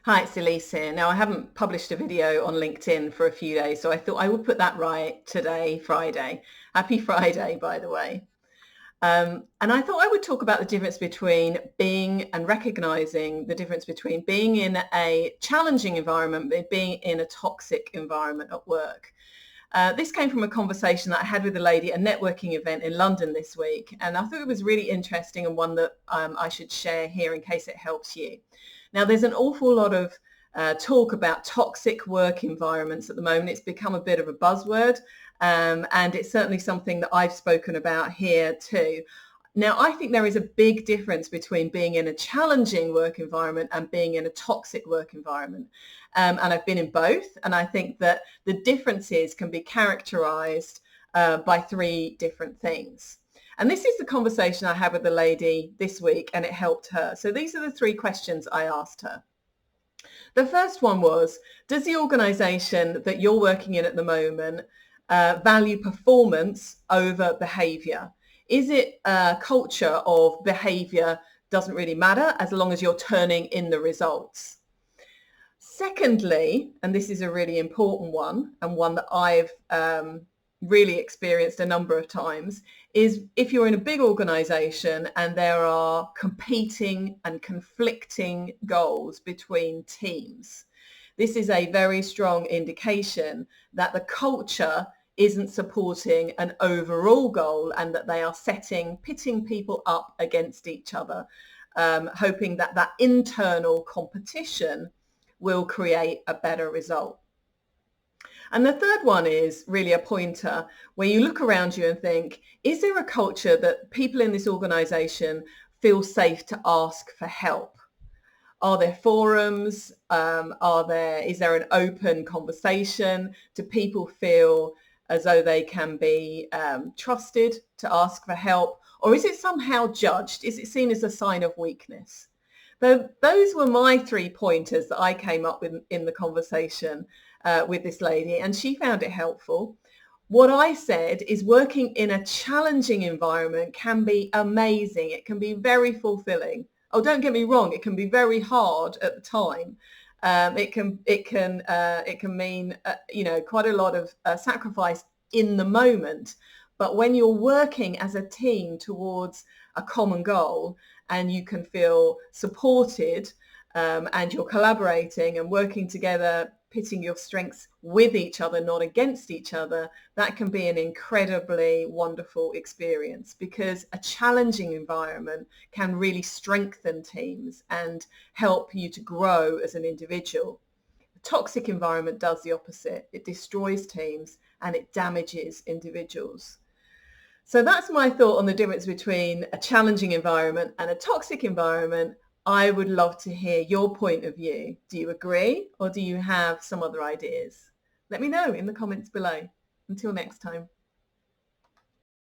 Hi, it's Elise here. Now, I haven't published a video on LinkedIn for a few days, so I thought I would put that right today, Friday. Happy Friday, by the way. And I thought I would talk about the difference between being and recognizing the difference between being in a challenging environment and being in a toxic environment at work. This came from a conversation that I had with a lady at a networking event in London this week, and I thought it was really interesting and one that I should share here in case it helps you. Now, there's an awful lot of talk about toxic work environments at the moment. It's become a bit of a buzzword, and it's certainly something that I've spoken about here too. Now, I think there is a big difference between being in a challenging work environment and being in a toxic work environment. And I've been in both, and I think that the differences can be characterized by three different things. And this is the conversation I had with the lady this week, and it helped her. So these are the three questions I asked her. The first one was, does the organization that you're working in at the moment value performance over behavior? Is it a culture of behavior doesn't really matter as long as you're turning in the results? Secondly, and this is a really important one and one that I've really experienced a number of times, is if you're in a big organization and there are competing and conflicting goals between teams. This is a very strong indication that the culture isn't supporting an overall goal and that they are pitting people up against each other, hoping that that internal competition will create a better result. And the third one is really a pointer where you look around you and think, is there a culture that people in this organization feel safe to ask for help? Are there forums? Is there an open conversation? Do people feel as though they can be trusted to ask for help? Or is it somehow judged? Is it seen as a sign of weakness? So those were my 3 pointers that I came up with in the conversation with this lady, and she found it helpful. What I said is working in a challenging environment can be amazing. It can be very fulfilling. Oh, don't get me wrong. It can be very hard at the time. It can mean quite a lot of sacrifice in the moment. But when you're working as a team towards a common goal and you can feel supported and you're collaborating and working together, pitting your strengths with each other, not against each other, that can be an incredibly wonderful experience because a challenging environment can really strengthen teams and help you to grow as an individual. A toxic environment does the opposite. It destroys teams and it damages individuals. So that's my thought on the difference between a challenging environment and a toxic environment. I would love to hear your point of view. Do you agree or do you have some other ideas? Let me know in the comments below. Until next time.